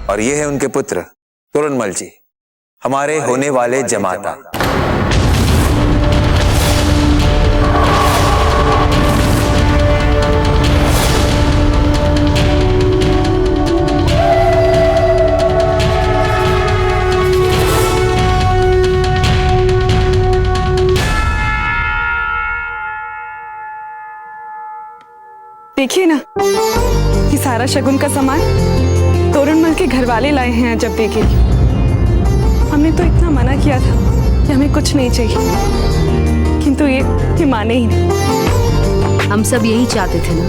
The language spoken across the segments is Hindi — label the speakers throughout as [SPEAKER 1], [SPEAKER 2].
[SPEAKER 1] और ये है उनके पुत्र तोरणमल जी, हमारे होने वाले जमाता।
[SPEAKER 2] देखिए ना, ये सारा शगुन का सामान तोरणमल के घर वाले लाए हैं। जब देखिए, हमने तो इतना मना किया था कि हमें कुछ नहीं चाहिए, किंतु ये माने ही नहीं।
[SPEAKER 3] हम सब यही चाहते थे ना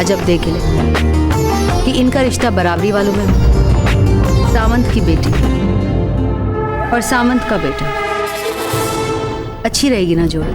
[SPEAKER 3] अजब दे के लिए कि इनका रिश्ता बराबरी वालों में हो। सामंत की बेटी और सामंत का बेटा, अच्छी रहेगी ना जोड़ी।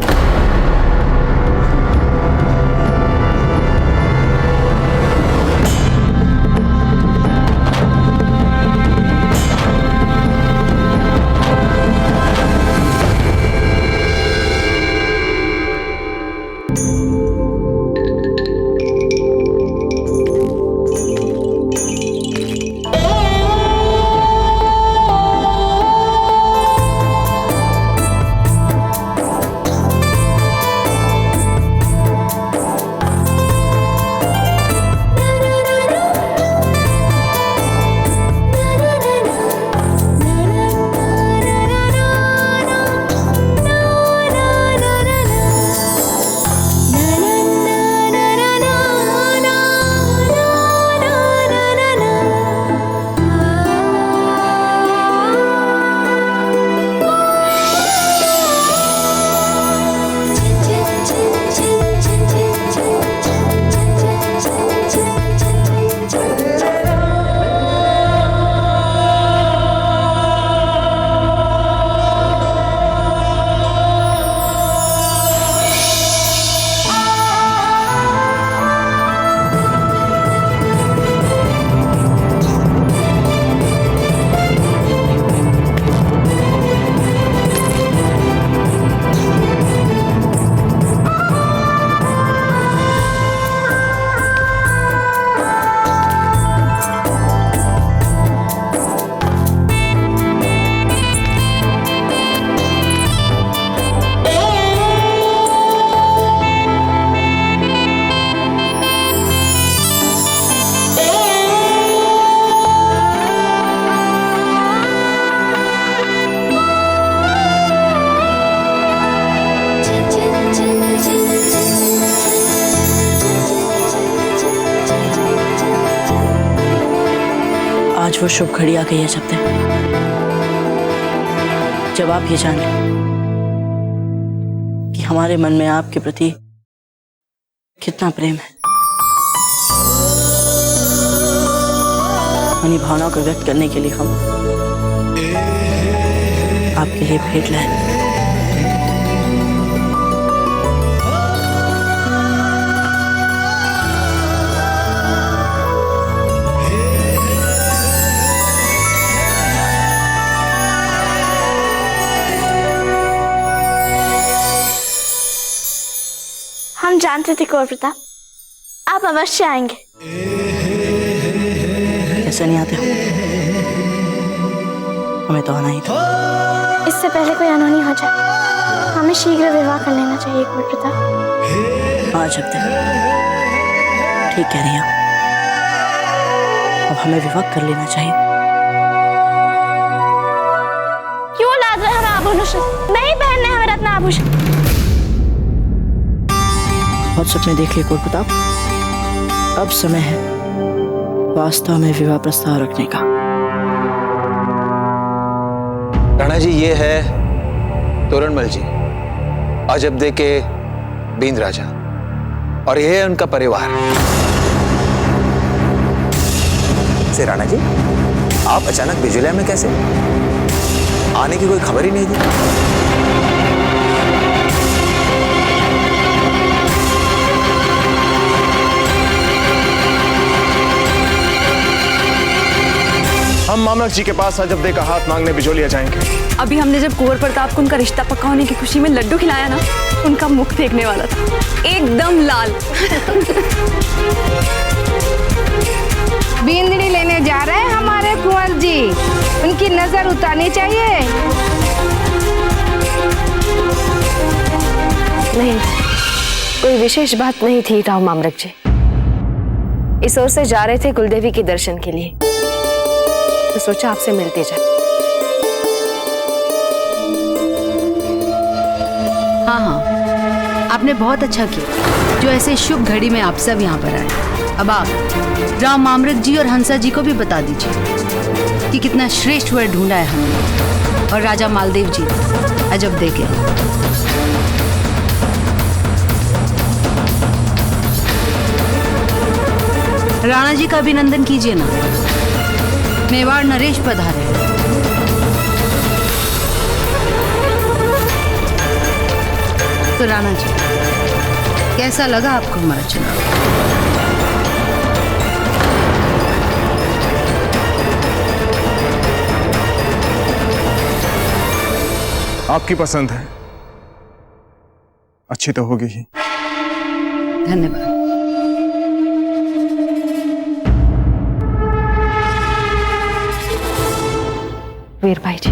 [SPEAKER 4] आज वो शुभ घड़ी आ गई है जब आप ये जान लें कि हमारे मन में आपके प्रति कितना प्रेम है। उन्हीं भावनाओं को व्यक्त करने के लिए हम आपके लिए भेंट लाए।
[SPEAKER 5] हम जानते थे कौर प्रताप, आप अवश्य आएंगे।
[SPEAKER 4] कैसे नहीं आते हो? हमें तो आना ही था।
[SPEAKER 5] इससे पहले कोई अनहोनी हो जाए, हमें शीघ्र विवाह कर लेना चाहिए कौर प्रताप।
[SPEAKER 4] आज अब ठीक कह रही हैं, अब हमें विवाह कर लेना चाहिए।
[SPEAKER 5] क्यों लाद रहे हम आभूषण? नहीं पहनने हमें रत्न आभूषण।
[SPEAKER 4] बहुत सपने देख लिए कौर प्रताप, अब समय है वास्तव में विवाह प्रस्ताव रखने का।
[SPEAKER 1] राणा जी, ये है तोरणमल जी, अजबदे के बींद राजा, और यह है उनका परिवार। से राणा जी, आप अचानक बिजुलिया में कैसे? आने की कोई खबर ही नहीं थी।
[SPEAKER 6] हम मामलक जी के पास अजबदे का हाथ मांगने बिजोलिया जाएंगे।
[SPEAKER 2] अभी हमने जब कुंवर प्रताप को उनका रिश्ता पक्का होने की खुशी में लड्डू खिलाया ना, उनका मुख देखने वाला था, एकदम लाल।
[SPEAKER 7] बींदड़ी लेने जा रहे हैं हमारे कुंवर जी, उनकी नजर उतारनी चाहिए।
[SPEAKER 8] नहीं, कोई विशेष बात नहीं थी राव मामरक जी। इस ओर से जा रहे थे कुलदेवी के दर्शन के लिए, तो सोचा आपसे मिलते जाए।
[SPEAKER 3] हाँ हाँ, आपने बहुत अच्छा किया जो ऐसे शुभ घड़ी में आप सब यहाँ पर आए। अब आप राव मामरक जी और हंसा जी को भी बता दीजिए कि कितना श्रेष्ठ वर ढूंढा है हमने, और राजा मालदेव जी अजब देखे। राणा जी का अभिनंदन कीजिए ना, मेवाड़ नरेश पधारे। तो राणा जी, कैसा लगा आपको हमारा चुनाव?
[SPEAKER 6] आपकी पसंद है, अच्छी तो होगी ही।
[SPEAKER 3] धन्यवाद।
[SPEAKER 8] वीर भाई जी,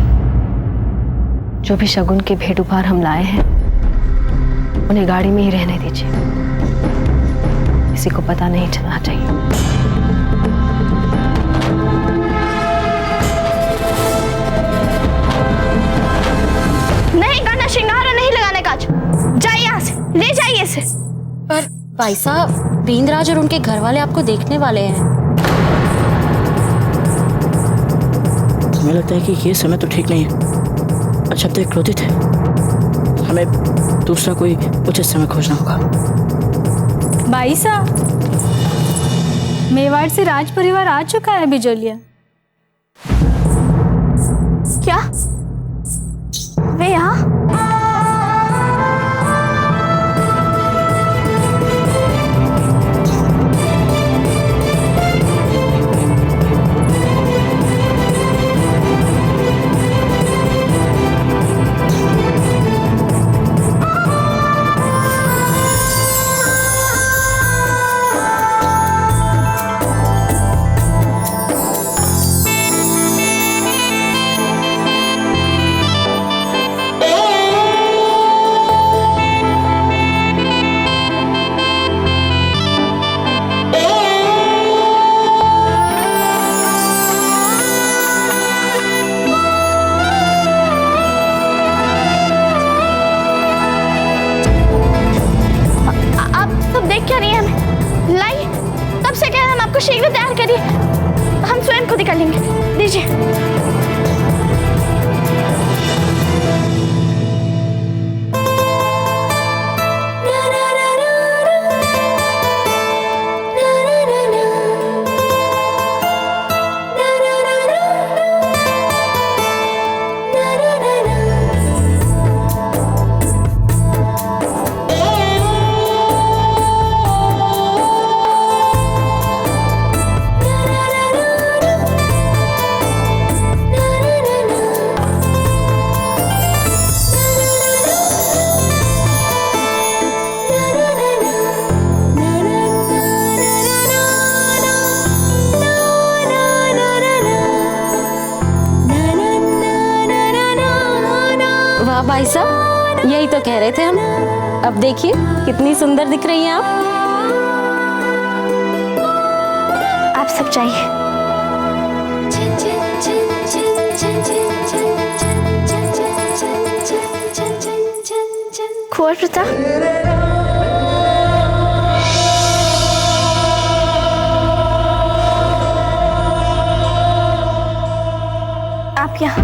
[SPEAKER 8] जो भी शगुन के भेंट उपहार हम लाए हैं उन्हें गाड़ी में ही रहने दीजिए, किसी को पता नहीं चलना चाहिए।
[SPEAKER 5] नहीं करना श्रृंगार और नहीं लगाने का, जाइए यहाँ से, ले जाइए इसे।
[SPEAKER 9] पर भाई साहब, बींद्राज और उनके घर वाले आपको देखने वाले हैं।
[SPEAKER 4] हमें लगता है कि ये समय तो ठीक नहीं है। अच्छा, अब तो क्रोधित है, हमें दूसरा कोई उचित समय खोजना होगा।
[SPEAKER 9] भाई साहब, मेवाड़ से राज परिवार आ चुका है बिजोलिया।
[SPEAKER 5] क्या वे यहाँ? शीघ्र तैयार करिए, हम स्वयं खुद ही कर लेंगे। दीजिए।
[SPEAKER 9] वाह भाई साहब, यही तो कह रहे थे हम। अब देखिए कितनी सुंदर दिख रही हैं
[SPEAKER 5] आप सब चाहिए। कुंवर प्रताप, आप यहाँ।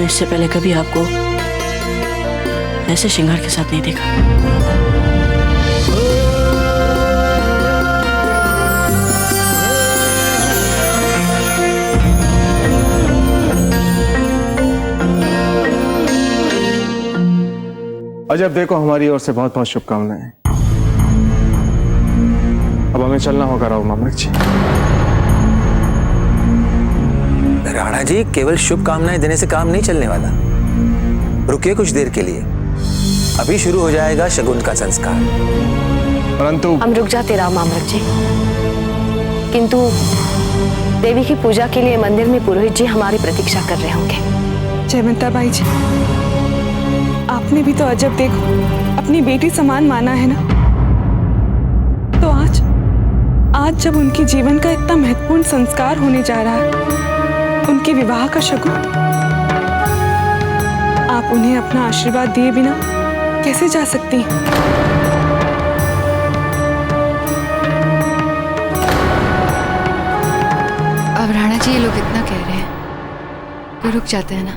[SPEAKER 4] मैंने इससे पहले कभी आपको ऐसे श्रृंगार के साथ नहीं देखा।
[SPEAKER 6] अजब देखो, हमारी ओर से बहुत बहुत शुभकामनाएं। अब हमें चलना होगा राव मामलक जी।
[SPEAKER 1] राणा जी, केवल शुभकामनाएं देने से काम नहीं चलने वाला। रुकिए कुछ देर के लिए, अभी शुरू हो जाएगा शगुन का संस्कार।
[SPEAKER 6] परंतु
[SPEAKER 8] हम रुक जाते राव मामलक जी, किंतु देवी की पूजा के लिए मंदिर में पुरोहित जी हमारी प्रतीक्षा कर रहे होंगे।
[SPEAKER 2] जयवंता बाई जी, आपने भी तो अजब देखो अपनी बेटी समान माना है ना, तो आज जब उनके जीवन का इतना महत्वपूर्ण संस्कार होने जा रहा है, उनके विवाह का शगुन, आप उन्हें अपना आशीर्वाद दिए बिना कैसे जा सकती हैं?
[SPEAKER 10] अब राणा जी ये लोग इतना कह रहे हैं तो रुक जाते हैं ना।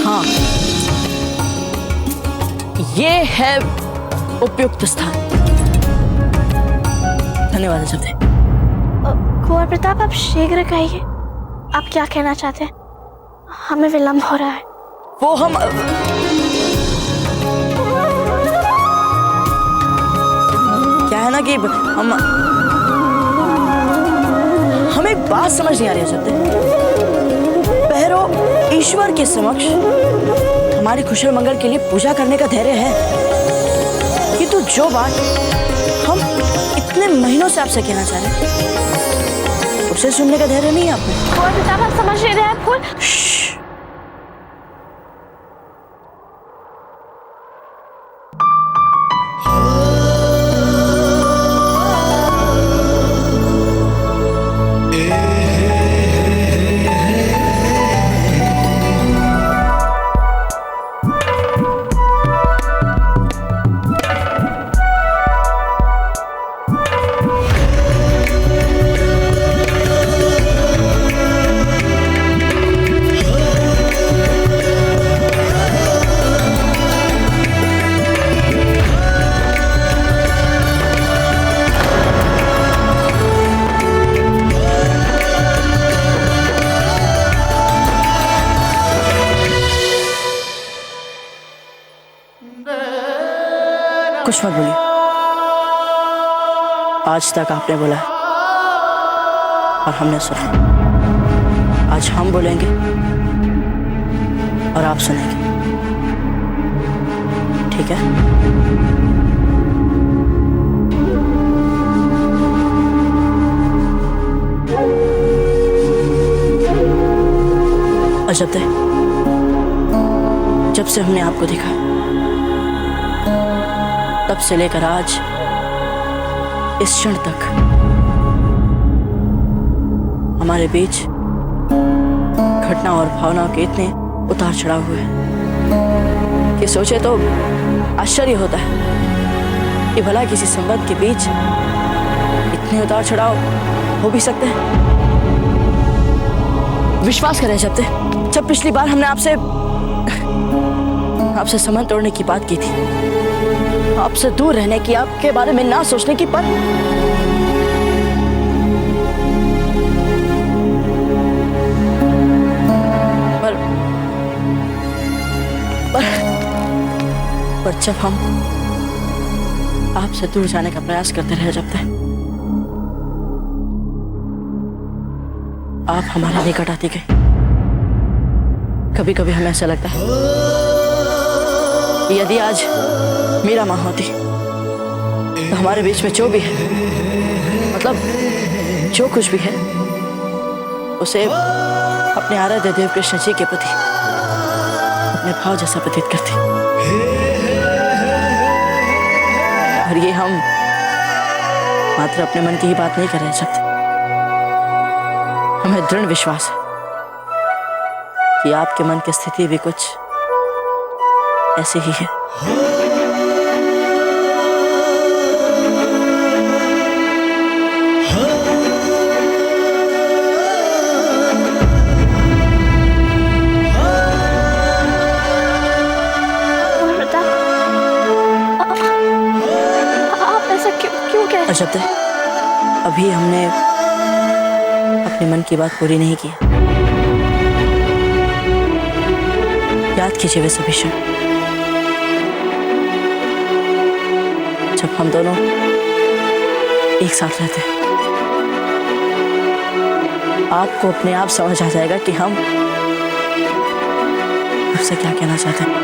[SPEAKER 4] हाँ, ये है उपयुक्त स्थान। धन्यवाद अजब दे।
[SPEAKER 5] कुंवर प्रताप, आप शीघ्र कहिए, आप क्या कहना चाहते हैं? हमें विलंब हो रहा है।
[SPEAKER 4] वो क्या है ना कि हमें एक बात समझ नहीं आ रही अजब दे। पहरो ईश्वर के समक्ष हमारी खुशी और मंगल के लिए पूजा करने का धैर्य है, किंतु जो बात हम इतने महीनों से आपसे कहना चाह रहे उसे सुनने का धैर्य नहीं है आपको।
[SPEAKER 5] कुंवर प्रताप, आप समझ नहीं रहे हैं फूल।
[SPEAKER 4] कुछ मत बोलिए। आज तक आपने बोला और हमने सुना, आज हम बोलेंगे और आप सुनेंगे, ठीक है? अजब दे, जब से हमने आपको देखा तब से लेकर आज इस क्षण तक हमारे बीच घटना और भावनाओं के इतने उतार चढ़ाव हुए कि सोचे तो आश्चर्य होता है कि भला किसी संबंध के बीच इतने उतार चढ़ाव हो भी सकते हैं। विश्वास करें जब पिछली बार हमने आपसे संबंध तोड़ने की बात की थी, आपसे दूर रहने की, आपके बारे में ना सोचने की, पर जब हम आपसे दूर जाने का प्रयास करते रहे, जब तक आप हमारे निकट आती गई। कभी कभी हमें ऐसा लगता है कि यदि आज मीरा माँ होती तो हमारे बीच में जो भी है, मतलब जो कुछ भी है, उसे अपने आराध्य देव कृष्ण जी के प्रति अपने भाव जैसा प्रतीत करती। और ये हम मात्र अपने मन की ही बात नहीं कर रहे शब्द। हमें दृढ़ विश्वास है कि आपके मन की स्थिति भी कुछ ऐसी ही है। शब्द अभी हमने अपने मन की बात पूरी नहीं की। याद कीजिए वे सभी क्षण जब हम दोनों एक साथ रहते हैं। आपको अपने आप समझ आ जाएगा कि हम आपसे क्या कहना चाहते हैं।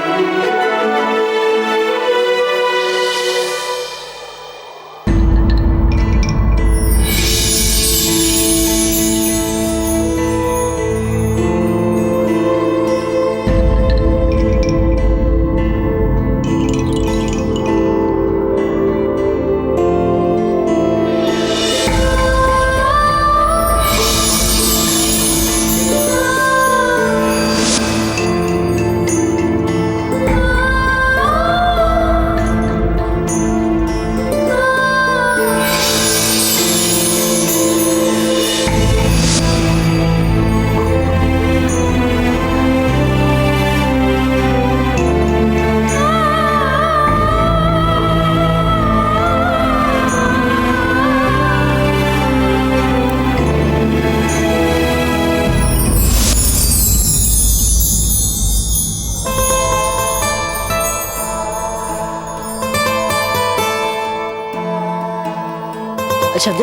[SPEAKER 4] शब्द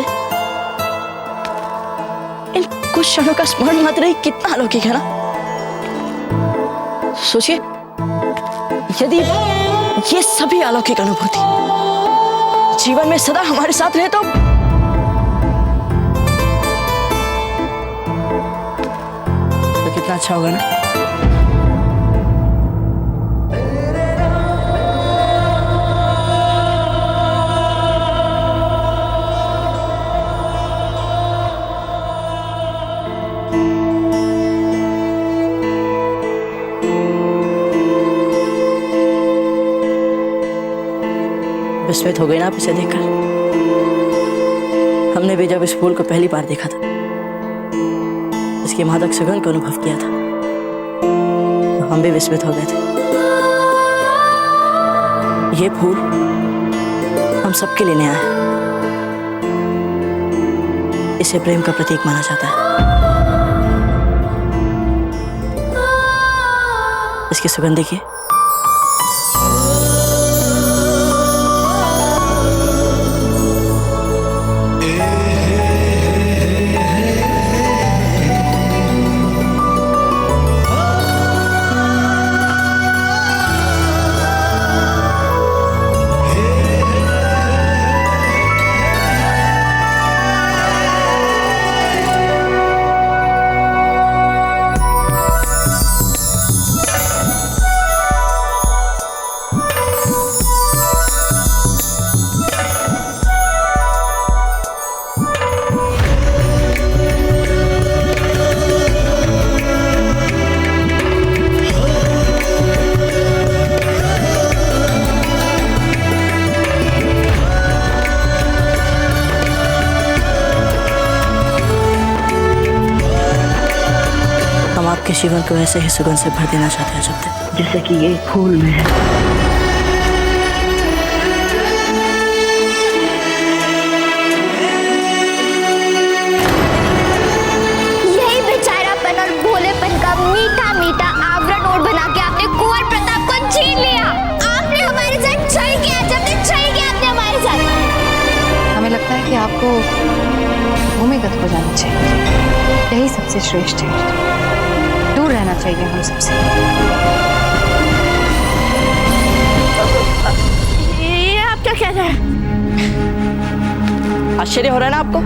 [SPEAKER 4] इन कुछ क्षणों का स्मरण मात्र ही कितना अलौकिक है ना। सोचिए यदि ये सभी अलौकिक अनुभूति जीवन में सदा हमारे साथ रहे तो कितना अच्छा होगा ना। विस्मित हो गई ना आप इसे देखकर। हमने भी जब इस फूल को पहली बार देखा था, इसकी मादक सुगंध को अनुभव किया था, तो हम भी विस्मित हो गए थे। ये फूल हम सबके लिए नया है। इसे प्रेम का प्रतीक माना जाता है। इसकी सुगंध देखिए। आपके जीवन को ऐसे ही सुगंध से भर देना चाहते हैं शब्द, जैसे कि ये फूल में है।
[SPEAKER 5] यही बेचारापन और भोलेपन का मीठा मीठा आवरण ओढ़ बना के आपने कुंवर प्रताप को छीन लिया। आपने हमारे साथ छल किया, जब तक छल किया आपने हमारे साथ।
[SPEAKER 10] हमें लगता है कि आपको भूमिगत हो जाना चाहिए, यही सबसे श्रेष्ठ है। दूर रहना चाहिए हम सबसे।
[SPEAKER 4] ये आप क्या कह रहे हैं? आश्चर्य हो रहा है ना आपको?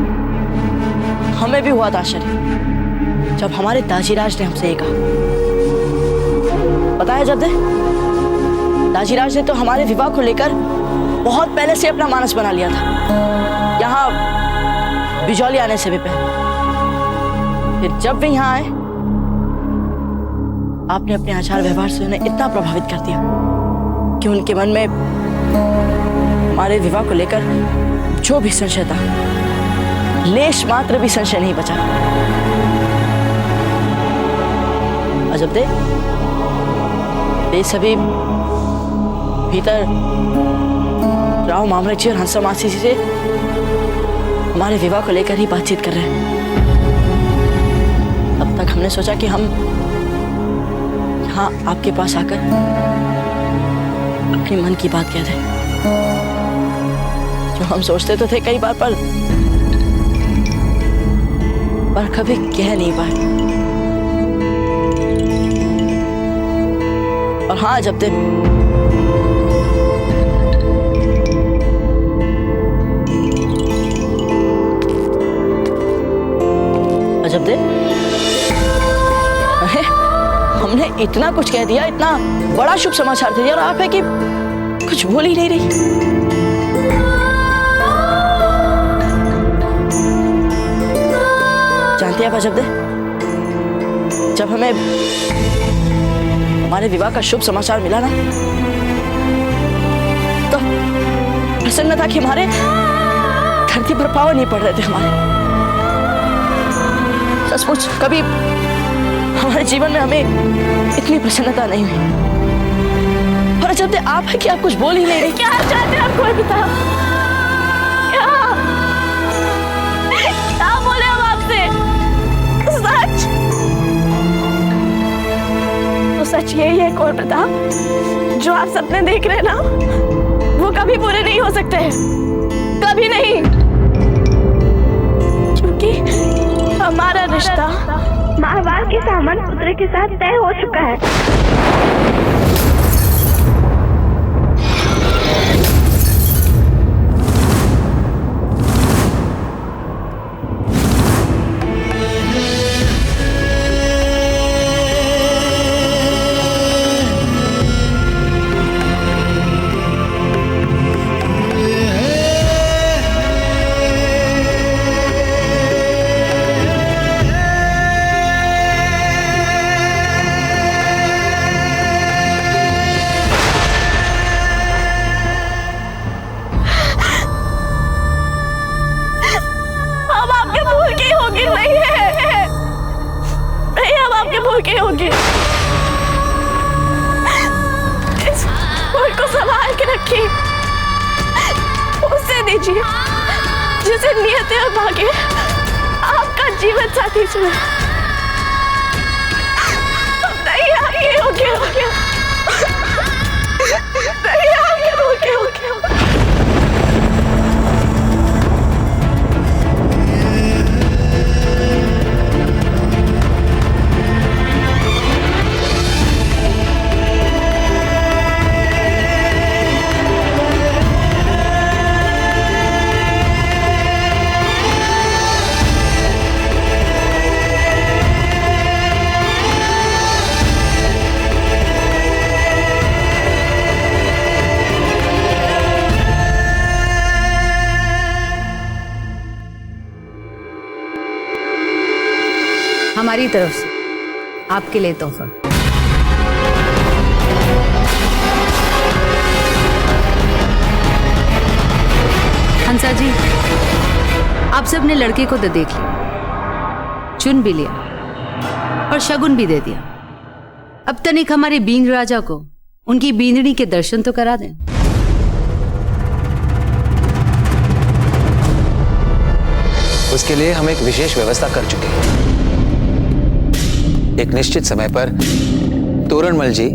[SPEAKER 4] हमें भी हुआ था आश्चर्य जब हमारे दाजीराज ने हमसे ये कहा। पता है जब दाजीराज ने तो हमारे विवाह को लेकर बहुत पहले से अपना मानस बना लिया था, यहाँ बिजौली आने से भी पहले। फिर जब वे यहाँ आए, आपने अपने आचार व्यवहार से उन्हें इतना प्रभावित कर दिया कि उनके मन में हमारे विवाह को लेकर जो भी संशय था, लेश मात्र भी संशय नहीं बचा। अजब दे, वे सभी भीतर राव मामले जी और हंसा मासी जी से हमारे विवाह को लेकर ही बातचीत कर रहे हैं। अब तक हमने सोचा कि हम यहाँ आपके पास आकर अपने मन की बात कह दें, जो हम सोचते तो थे कई बार, पर कभी कह नहीं पाए। और हाँ, जब दे, जब दे, अरे हमने इतना कुछ कह दिया, इतना बड़ा शुभ समाचार दे दिया, और आप है कि कुछ बोल ही नहीं रही। जानती हैं आप अजब दे, जब हमें हमारे विवाह का शुभ समाचार मिला ना, तो प्रसन्न था कि हमारे धरती पर पाँव नहीं पड़ रहे थे हमारे। सचमुच कभी हमारे जीवन में हमें इतनी प्रसन्नता नहीं हुई। और जब आप है कि आप कुछ बोल ही नहीं रहे। क्या चाहते हैं आप? कोई बता, क्या बोले हम आपसे? सच तो सच यही है कौर प्रताप, जो आप सपने देख रहे हैं ना, वो कभी पूरे नहीं हो सकते हैं, कभी नहीं, क्योंकि हमारा रिश्ता महाभारत के सामंत पुत्र के साथ तय हो चुका है। भूखे होंगे, इस फूल को संभाल के रखिए, उसे दीजिए जिसे नियत और भाग्य आपका जीवन साथी चुने। नहीं आगे हो गया, नहीं आगे हो गया।
[SPEAKER 3] हमारी तरफ से आपके लिए तोहफा। हंसा जी, आप सब ने लड़के को तो देख लिया, चुन भी लिया और शगुन भी दे दिया। अब तनिक हमारे बींद राजा को उनकी बींदनी के दर्शन तो करा दें।
[SPEAKER 1] उसके लिए हम एक विशेष व्यवस्था कर चुके हैं। एक निश्चित समय पर तोरणमल जी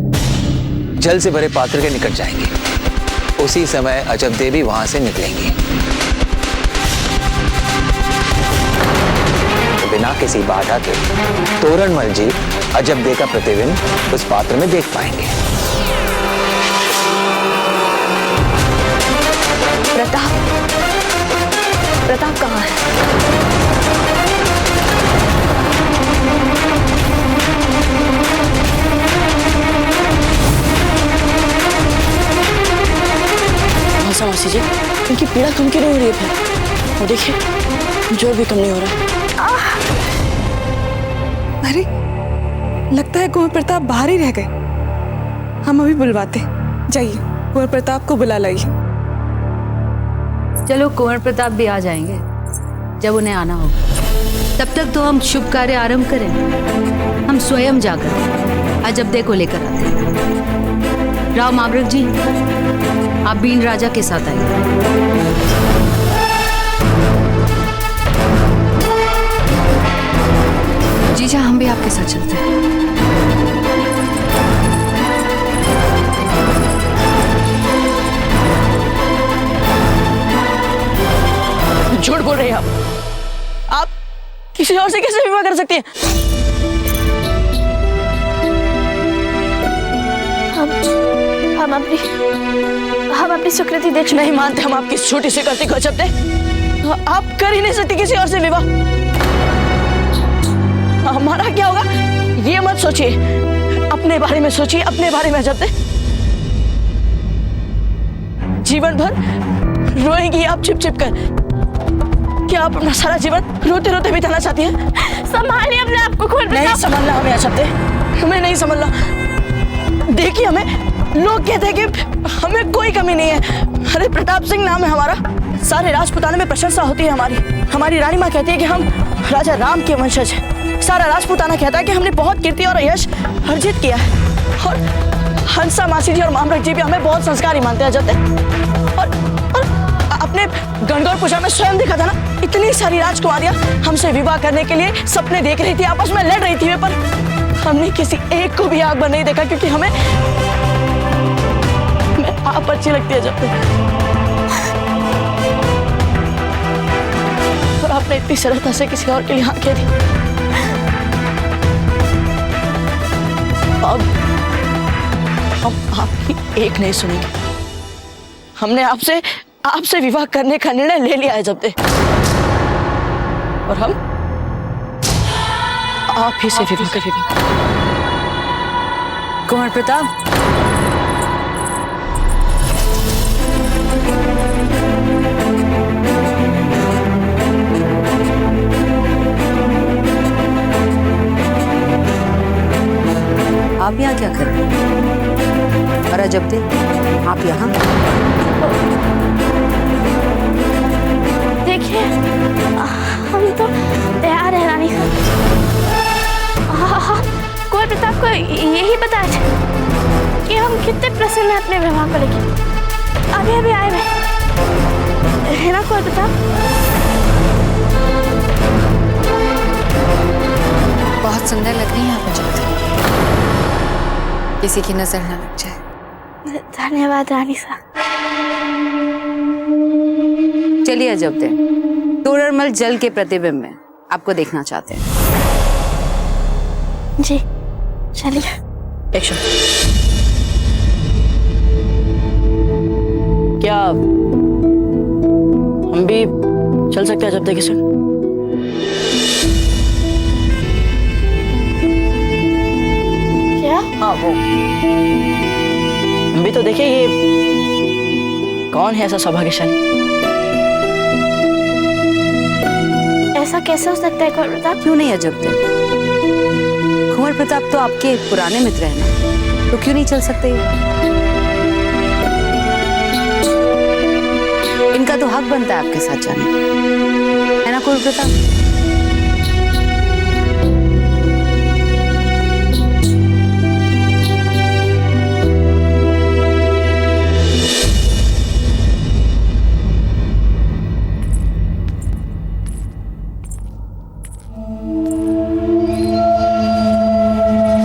[SPEAKER 1] जल से भरे पात्र के निकट जाएंगे। उसी समय अजब देवी वहां से निकलेंगी। तो बिना किसी बाधा के तोरणमल जी अजब दे का प्रतिबिंब उस पात्र में देख पाएंगे।
[SPEAKER 2] प्रताप कहाँ है?
[SPEAKER 4] मासी जी, इनकी पीड़ा कम क्यों नहीं हो रही है फिर? और देखिए जोर भी कम नहीं हो रहा।
[SPEAKER 2] अरे लगता है कुंवर प्रताप बाहर ही रह गए। हम अभी बुलवाते। जाइए कुंवर प्रताप को बुला लाइए।
[SPEAKER 3] चलो कुंवर प्रताप भी आ जाएंगे जब उन्हें आना होगा। तब तक तो हम शुभ कार्य आरंभ करें। हम स्वयं जाकर अजबदे को लेकर आते हैं। राव माबरक जी, आप बीन राजा के साथ आइए।
[SPEAKER 10] जीजा हम भी आपके साथ चलते हैं।
[SPEAKER 4] झूठ बोल रहे हैं आप किसी और से कैसे विवाह कर सकती हैं?
[SPEAKER 5] हम अपनी स्वीकृति दे चुके।
[SPEAKER 4] नहीं मानते हम आपकी छोटी स्वीकृति को। अजबदे, आप कर ही नहीं सकती किसी और से विवाह। हमारा क्या होगा ये मत सोचिए, अपने बारे में सोचिए, अपने बारे में। अजबदे, जीवन भर रोएंगी आप छिप छिप कर। क्या आप अपना सारा जीवन रोते रोते बिताना चाहती हैं?
[SPEAKER 5] संभालिए अपने आप को।
[SPEAKER 4] नहीं संभालना हमें। अजबदे, हमें नहीं संभालना। देखिए हमें लोग कहते हैं कि हमें कोई कमी नहीं है। अरे प्रताप सिंह नाम है हमारा, सारे राजपुताने में प्रशंसा होती है हमारी। हमारी रानी माँ कहती है कि हम राजा राम के वंशज हैं। सारा राजपुताना कहता है कि हमने बहुत कीर्ति और यश अर्जित किया है। और हंसा मासी जी और मामरक जी भी हमें बहुत संस्कारी मानते हैं। अजबदे, और अपने गणगौर पूजा में स्वयं देखा था ना, इतनी सारी राजकुमारियां हमसे विवाह करने के लिए सपने देख रही थी, आपस में लड़ रही थी, पर हमने किसी एक को भी आग बन नहीं देखा, क्योंकि हमें आप अच्छी लगती है। जब और आपने इतनी सरलता से किसी और के लिए हाँ कह दी। अब हम आपकी एक नहीं सुनेंगे। हमने आपसे विवाह करने का निर्णय ले लिया है जब्दे, और हम आप ही से विवाह करेंगे।
[SPEAKER 3] कुंवर प्रताप, आप यहाँ क्या कर रहे हैं? और अजबदे, आप यहाँ?
[SPEAKER 5] देखिए हम तो तैयार है रानी साहब। कुंवर प्रताप को यही बता कि हम कितने प्रसन्न हैं अपने विवाह को लेकर। अभी आए हुए है ना कुंवर प्रताप?
[SPEAKER 10] बहुत सुंदर लग रही है आप अजबदे, किसी की नजर न लग जाए।
[SPEAKER 5] धन्यवाद रानी साहब।
[SPEAKER 3] चलिए अजबदे, तोरणमल जल के प्रतिबिंब में आपको देखना चाहते हैं।
[SPEAKER 5] जी चलिए।
[SPEAKER 4] एक्शन। क्या हम भी चल सकते हैं अजबदे के संग?
[SPEAKER 5] क्या?
[SPEAKER 4] हाँ वो, हम भी तो देखे ये कौन है ऐसा सौभाग्यशाली।
[SPEAKER 5] ऐसा कैसे हो सकता है कुंवर प्रताप?
[SPEAKER 3] क्यों नहीं अजबदे, कुंवर प्रताप तो आपके पुराने मित्र हैं ना, तो क्यों नहीं चल सकते? इनका तो हक बनता है आपके साथ जाने, है ना कुंवर प्रताप?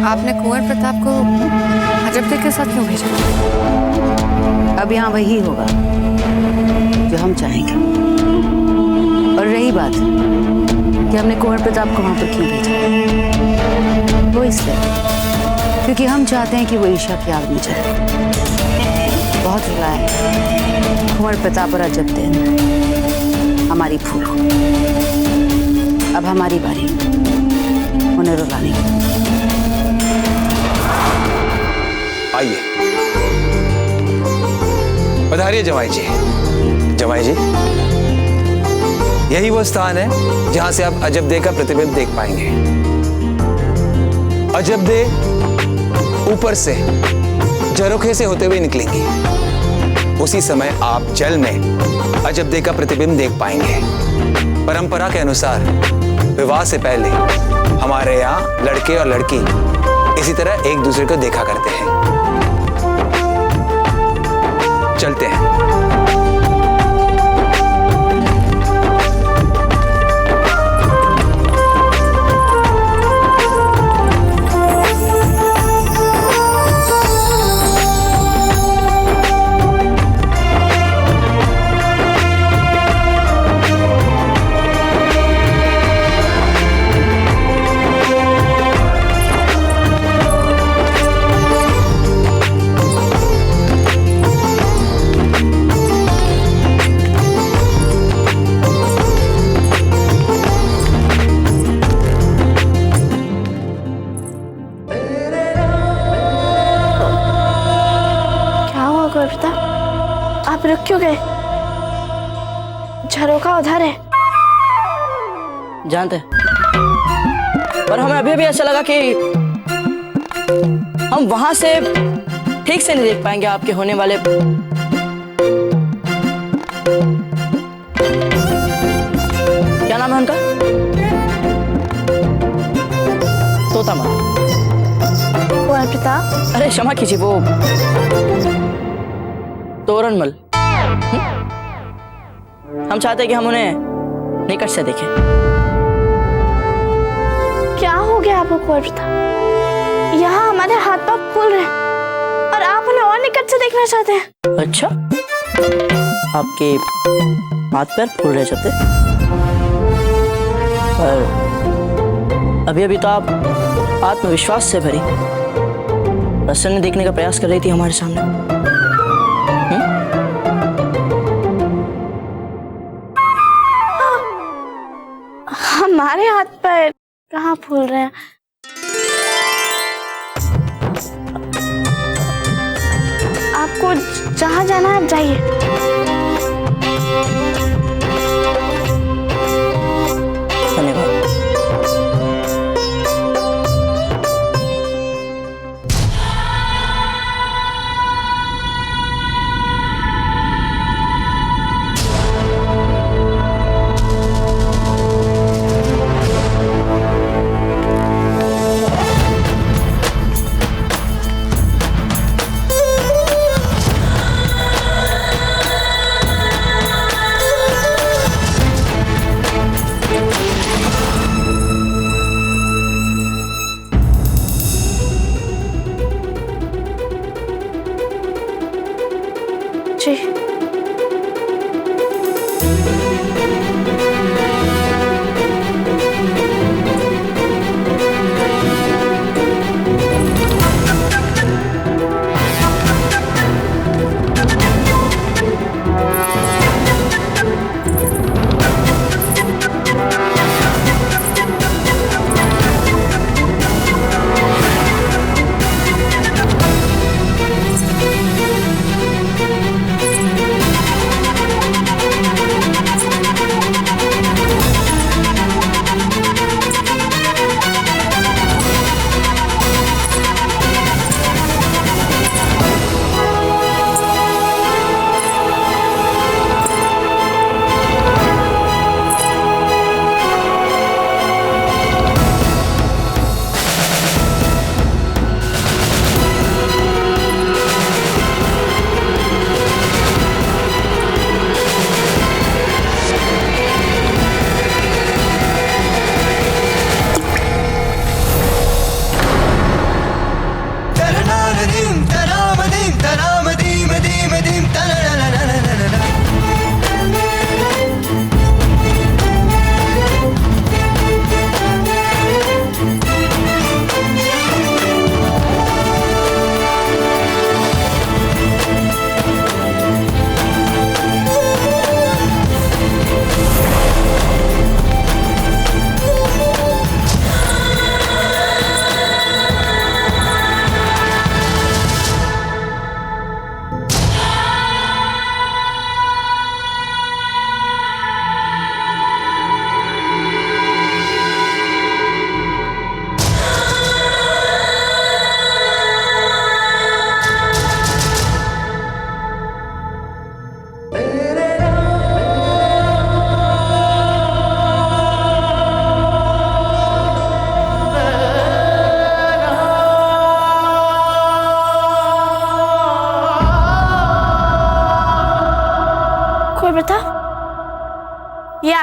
[SPEAKER 10] आपने कुंवर प्रताप को अजबदे के साथ क्यों भेजा?
[SPEAKER 3] अब यहाँ वही होगा जो हम चाहेंगे। और रही बात कि हमने कुंवर प्रताप को वहां पर क्यों भेजा, वो इसलिए क्योंकि हम चाहते हैं कि वो ईशा की आग में जले। बहुत रुलाया है कुंवर प्रताप और अजबदे ने हमारी फूल को, अब हमारी बारी उन्हें रुलाने की।
[SPEAKER 1] आइए, पधारिए जमाई जी। जमाई जी, यही वो स्थान है जहां से आप अजबदे का प्रतिबिंब देख पाएंगे। अजबदे ऊपर से झरोखे से होते हुए निकलेंगी। उसी समय आप जल में अजबदे का प्रतिबिंब देख पाएंगे। परंपरा के अनुसार विवाह से पहले हमारे यहाँ लड़के और लड़की इसी तरह एक दूसरे को देखा करते हैं। चलते हैं।
[SPEAKER 5] आप रुक क्यों गए? झरोखा उधर है।
[SPEAKER 4] जानते हैं, पर हमें अभी भी ऐसा लगा कि हम वहां से ठीक से नहीं देख पाएंगे आपके होने वाले। क्या नाम है उनका? तोतामल।
[SPEAKER 5] कुंवर प्रताप।
[SPEAKER 4] अरे क्षमा कीजिए, वो तोरणमल। हम चाहते हैं कि हम उन्हें निकट से देखें।
[SPEAKER 5] क्या हो गया आपको कुंवर प्रताप? यहाँ हमारे हाथ पांव फूल रहे हैं और आप उन्हें और निकट से देखना चाहते हैं।
[SPEAKER 4] अच्छा, आपके हाथ पैर फूल रहे जाते, पर अभी अभी तो आप आत्मविश्वास से भरी प्रसन्न देखने का प्रयास कर रही थी हमारे सामने।
[SPEAKER 5] हमारे हाथ पैर कहाँ फूल रहे हैं? आपको जहाँ जाना है आप जाइए।
[SPEAKER 4] धन्यवाद।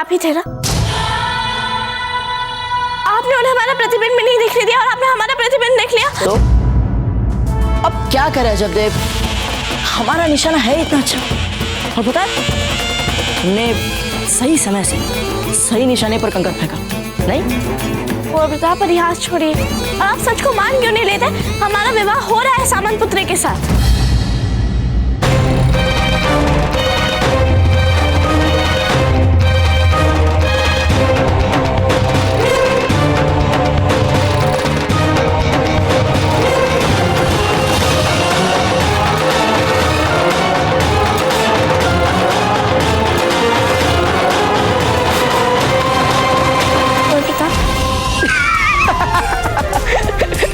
[SPEAKER 5] आप ही थे ना? आपने उन्हें हमारा प्रतिबिंब नहीं दिखने दिया और आपने हमारा प्रतिबिंब देख लिया।
[SPEAKER 4] तो अब क्या करे अजब देव, हमारा निशाना है इतना अच्छा, और पता है हमने सही समय से सही निशाने पर कंकर फेंका नहीं?
[SPEAKER 5] कुंवर प्रताप, परिहास छोड़िए और आप सच को मान क्यों नहीं लेते? हमारा विवाह हो रहा है सामंत पुत्री के साथ।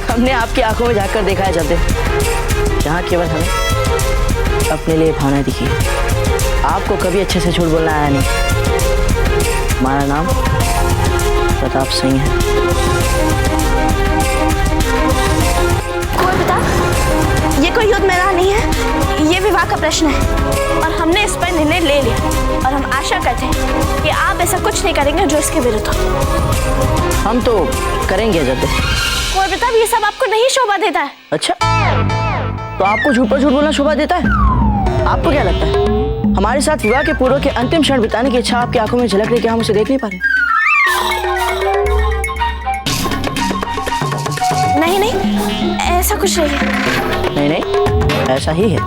[SPEAKER 4] हमने आपकी आंखों में झांक कर देखा है जब जहाँ केवल हमें अपने लिए भावनाएं दिखी। आपको कभी अच्छे से झूठ बोलना आया नहीं। हमारा नाम प्रताप सिंह है।
[SPEAKER 5] कुंवर प्रताप, ये कोई युद्ध मैदान नहीं है, ये विवाह का प्रश्न है और हमने इस पर निर्णय ले लिया और हम आशा करते हैं कि आप ऐसा कुछ नहीं करेंगे जो इसके विरुद्ध हो।
[SPEAKER 4] हम तो करेंगे जब।
[SPEAKER 5] कुंवर प्रताप, ये सब आपको नहीं शोभा देता है।
[SPEAKER 4] अच्छा, तो आपको झूठ पर झूठ बोलना शोभा देता है? आपको क्या लगता है हमारे साथ विवाह के पूर्व के अंतिम क्षण बिताने की इच्छा आपकी आंखों में झलक रही कि हम उसे देख नहीं पा रहे?
[SPEAKER 5] नहीं नहीं, ऐसा कुछ नहीं है।
[SPEAKER 4] नहीं नहीं, ऐसा ही है।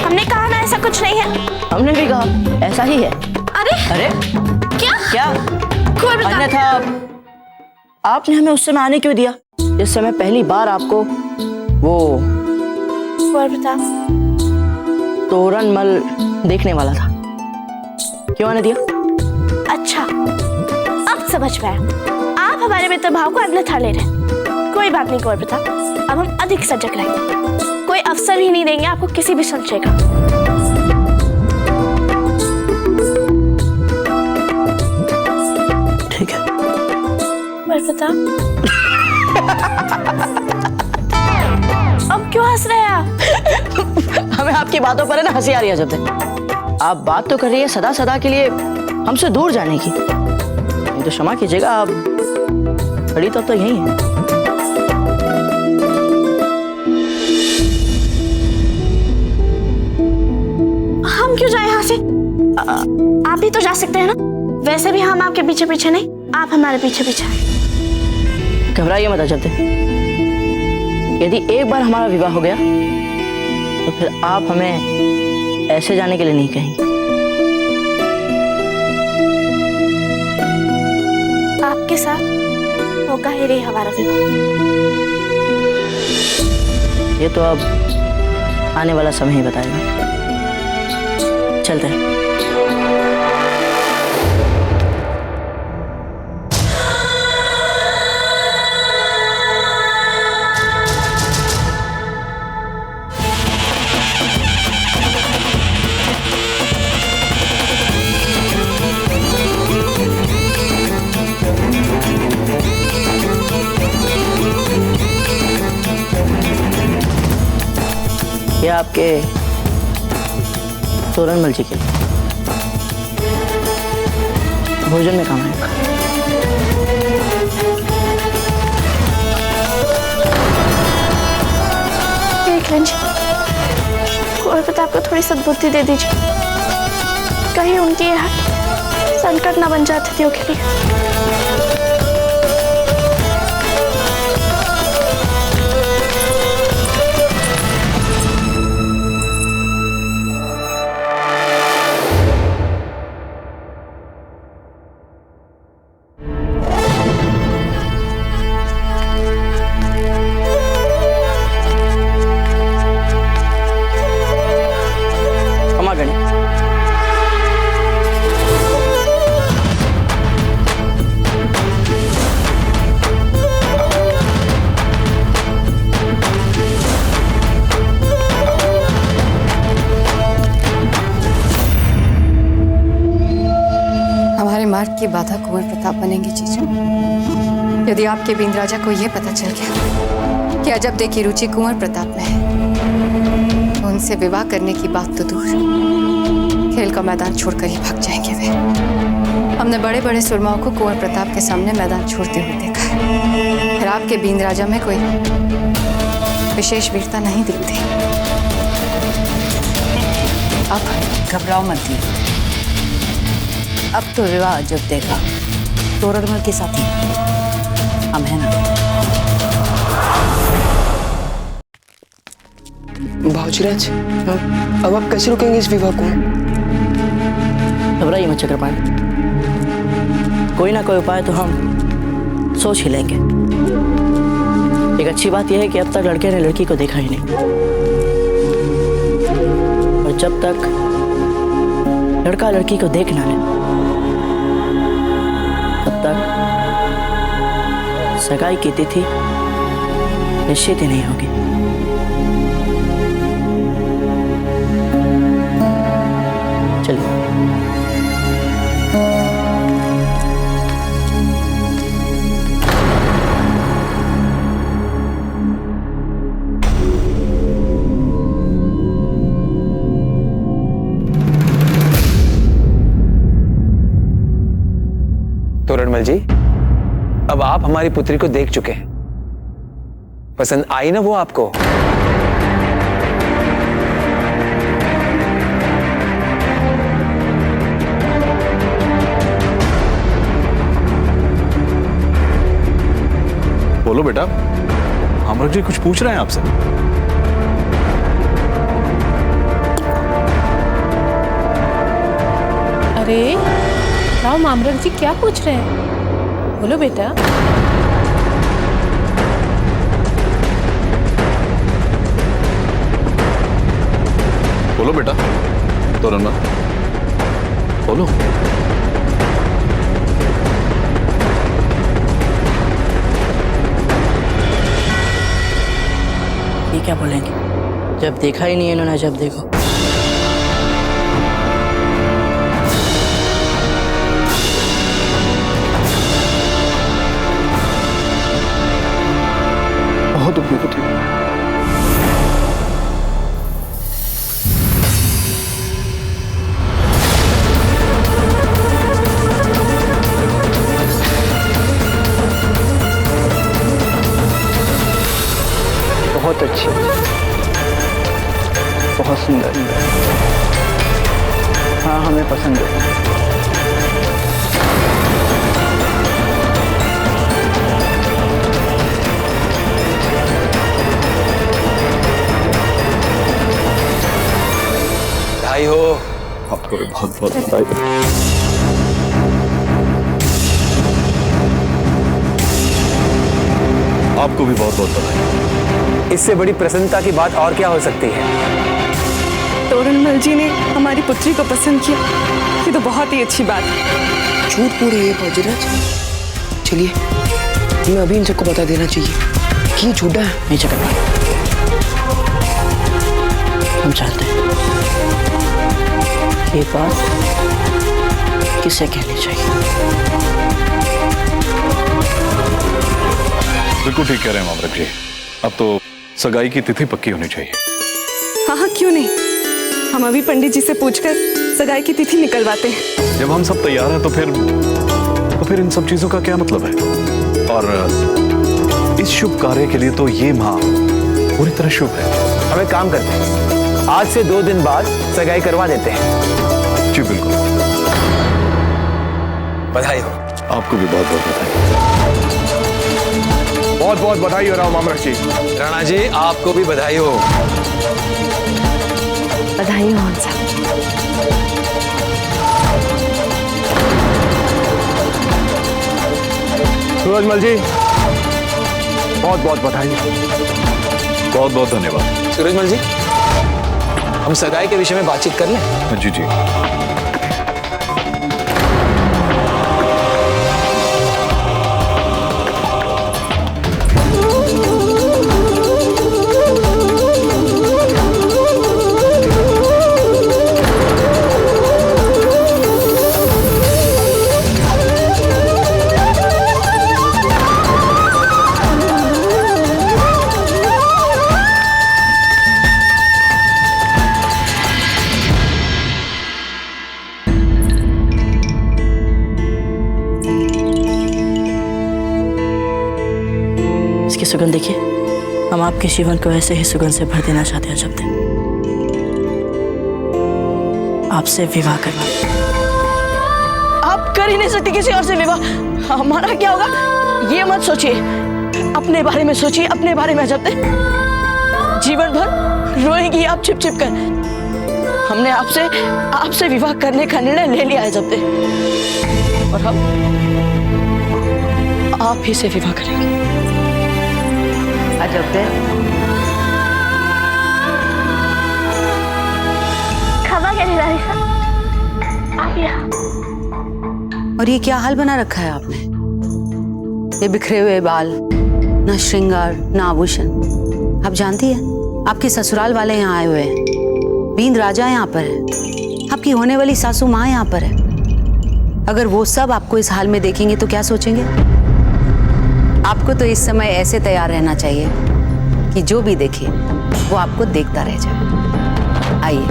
[SPEAKER 5] हमने कहा ना ऐसा कुछ नहीं है।
[SPEAKER 4] हमने भी कहा ऐसा ही है।
[SPEAKER 5] अरे
[SPEAKER 4] अरे क्या
[SPEAKER 5] कुंवर प्रताप,
[SPEAKER 4] अन्यथा आपने हमें उस समय आने क्यों दिया जिस समय पहली बार आपको वो
[SPEAKER 5] कुंवर प्रताप,
[SPEAKER 4] तोरणमल देखने वाला था? क्यों आने दिया?
[SPEAKER 5] अच्छा अब समझ में आया, आप हमारे मित्र भाव को अन्यथा ले रहे हैं। कोई बात नहीं कुंवर प्रताप, अब हम अधिक सजग रहेंगे, कोई अवसर ही नहीं देंगे आपको किसी भी संशय का।
[SPEAKER 4] ठीक है
[SPEAKER 5] कुंवर प्रताप, अब क्यों हंस रहे हैं आप?
[SPEAKER 4] हमें आपकी बातों पर है ना हंसी आ रही है जब आप बात तो कर रही है सदा सदा के लिए हमसे दूर जाने की। नहीं तो क्षमा कीजिएगा, आप खड़ी तो यही है।
[SPEAKER 5] हम क्यों जाए यहाँ से? आप ही तो जा सकते हैं ना। वैसे भी हम आपके पीछे पीछे नहीं, आप हमारे पीछे पीछे हैं।
[SPEAKER 4] घबराइए मत अजब। यदि एक बार हमारा विवाह हो गया तो फिर आप हमें ऐसे जाने के लिए नहीं कहेंगे।
[SPEAKER 5] आपके साथ होगा ही रही हमारा विवाह।
[SPEAKER 4] ये तो अब आने वाला समय ही बताएगा। चलते हैं। ये आपके तोरणमल जी के लिए भोजन में काम आएगा।
[SPEAKER 5] देख लीजिए, कुंवर प्रताप को थोड़ी सद्बुद्धि दे दीजिए, कहीं उनकी यह संकट न बन जाती थी के लिए।
[SPEAKER 10] मार्ग की बाधा कुंवर प्रताप बनेंगे जीजू। यदि आपके बिंद राजा को यह पता चल गया कि अजब दे की रुचि कुंवर प्रताप में है, तो उनसे विवाह करने की बात तो दूर, खेल का मैदान छोड़कर ही भाग जाएंगे वे। हमने बड़े बड़े सुरमाओं को कुंवर प्रताप के सामने मैदान छोड़ते हुए देखा है, फिर आपके बींद राजा में कोई विशेष वीरता नहीं दिखती।
[SPEAKER 4] अब घबराओ मत दी, अब तो विवाह जब देखा तोरणमल के साथ ही हम है ना।
[SPEAKER 11] भावजीराज, अब आप कैसे रोकेंगे इस विवाह को?
[SPEAKER 4] घबराइए मत चक्रपाणी, कोई ना कोई उपाय तो हम सोच ही लेंगे। एक अच्छी बात यह है कि अब तक लड़के ने लड़की को देखा ही नहीं, और जब तक लड़का लड़की को देख ना ले तब तक सगाई की तिथि निश्चित ही नहीं होगी। चलिए।
[SPEAKER 1] तोरणमल जी, अब आप हमारी पुत्री को देख चुके हैं, पसंद आई ना वो आपको?
[SPEAKER 6] बोलो बेटा, आम्रक जी कुछ पूछ रहे हैं आपसे।
[SPEAKER 12] अरे राव आम्रक जी क्या पूछ रहे हैं? बोलो बेटा।
[SPEAKER 6] बोलो बेटा तोरणमल, बोलो।
[SPEAKER 4] ये क्या बोलेंगे? जब देखा ही नहीं इन्होंने, जब देखो।
[SPEAKER 6] बहुत उपयोग होती है।
[SPEAKER 11] बहुत अच्छी, बहुत सुंदर। हाँ, हमें पसंद है।
[SPEAKER 1] बधाई हो।
[SPEAKER 6] आपको भी बहुत बहुत बधाई। आपको भी बहुत बहुत बधाई।
[SPEAKER 1] इससे बड़ी प्रसन्नता की बात और क्या हो सकती है?
[SPEAKER 2] तोरणमल जी ने हमारी पुत्री को पसंद किया, ये तो बहुत ही अच्छी बात है।
[SPEAKER 11] झूठ बोल रही है भावजीराज। चलिए, हमें अभी इन सबको बता देना चाहिए कि ये झूठा है।
[SPEAKER 4] नहीं चक्रपाणी, हम चाहते हैं ये बात किसे कहनी चाहिए।
[SPEAKER 6] बिल्कुल ठीक कह रहे हैं आम्रक जी, अब तो सगाई की तिथि पक्की होनी चाहिए।
[SPEAKER 2] हाँ हाँ, क्यों नहीं, हम अभी पंडित जी से पूछकर सगाई की तिथि निकलवाते हैं।
[SPEAKER 6] जब हम सब तैयार हैं तो फिर इन सब चीजों का क्या मतलब है? और इस शुभ कार्य के लिए तो ये माह पूरी तरह शुभ है।
[SPEAKER 1] हम एक काम करते हैं, आज से 2 दिन बाद सगाई करवा देते हैं।
[SPEAKER 6] जी बिल्कुल।
[SPEAKER 1] बधाई हो।
[SPEAKER 6] आपको भी बहुत बहुत बधाई। बहुत बहुत बधाई हो राव आम्रक जी।
[SPEAKER 1] राणा जी, आपको भी बधाई हो।
[SPEAKER 8] बधाई हो हंसा।
[SPEAKER 6] सूरजमल जी, बहुत बहुत बधाई। बहुत बहुत धन्यवाद।
[SPEAKER 1] सूरजमल जी, हम सगाई के विषय में बातचीत कर लें?
[SPEAKER 6] जी जी।
[SPEAKER 4] की सुगंध देखिए, हम आपके जीवन को ऐसे ही सुगंध से भर देना चाहते हैं जब तक आपसे विवाह करवा। आप कर ही नहीं सकती किसी और से विवाह, हमारा क्या होगा ये मत सोचिए, अपने बारे में सोचिए, अपने बारे में। जब तक जीवन भर रोएंगी आप छिप छिप कर। हमने आपसे विवाह करने का निर्णय ले लिया है जब तक, और हम आप ही से विवाह करेंगे।
[SPEAKER 3] अजब दे
[SPEAKER 5] खबर क्या रानी साहब, आप यहाँ।
[SPEAKER 3] और ये क्या हाल बना रखा है आपने? ये बिखरे हुए बाल, ना श्रृंगार ना आभूषण। आप जानती है आपके ससुराल वाले यहाँ आए हुए हैं, बींद राजा यहाँ पर है, आपकी होने वाली सासू माँ यहाँ पर है। अगर वो सब आपको इस हाल में देखेंगे तो क्या सोचेंगे? आपको तो इस समय ऐसे तैयार रहना चाहिए कि जो भी देखे वो आपको देखता रह जाए। आइए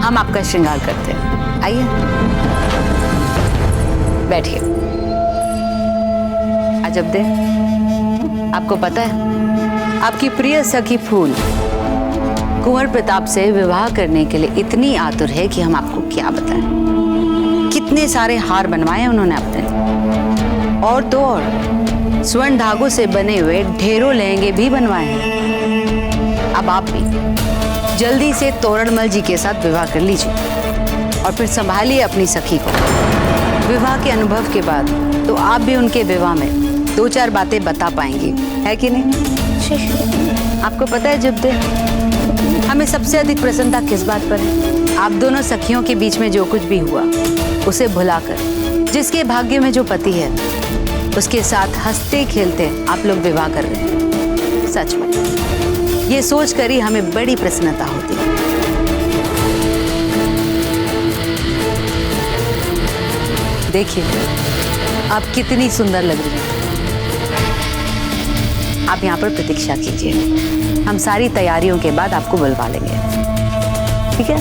[SPEAKER 3] हम आपका श्रृंगार करते हैं, आइए बैठिए। अजब दे, आपको पता है आपकी प्रिय सखी फूल कुंवर प्रताप से विवाह करने के लिए इतनी आतुर है कि हम आपको क्या बताएं। कितने सारे हार बनवाए उन्होंने अपने, और तो और स्वर्ण धागों से बने हुए ढेरों लहंगे भी बनवाए हैं। अब आप भी जल्दी से तोरणमल जी के साथ विवाह कर लीजिए और फिर संभालिए अपनी सखी को। विवाह के अनुभव के बाद तो आप भी उनके विवाह में 2-4 बातें बता पाएंगी, है कि नहीं? आपको पता है जब दे हमें सबसे अधिक प्रसन्नता किस बात पर है? आप दोनों सखियों के बीच में जो कुछ भी हुआ उसे भुलाकर जिसके भाग्य में जो पति है उसके साथ हंसते खेलते आप लोग विवाह कर रहे हैं। सच में ये सोच कर ही हमें बड़ी प्रसन्नता होती है। देखिए आप कितनी सुंदर लग रही हैं। आप यहाँ पर प्रतीक्षा कीजिए, हम सारी तैयारियों के बाद आपको बुलवा लेंगे, ठीक है?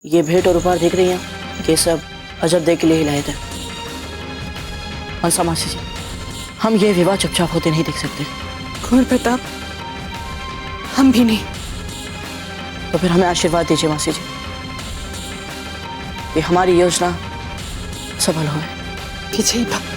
[SPEAKER 4] ये भेंट और उपहार देख रही हैं, ये सब अजब दे के लिए ही लाए थे। मनसा मासी जी, हम ये विवाह चुपचाप होते नहीं देख सकते।
[SPEAKER 2] कुंवर प्रताप, हम भी नहीं।
[SPEAKER 4] तो फिर हमें आशीर्वाद दीजिए मासी जी कि हमारी योजना सफल हो।
[SPEAKER 2] विजयी भव।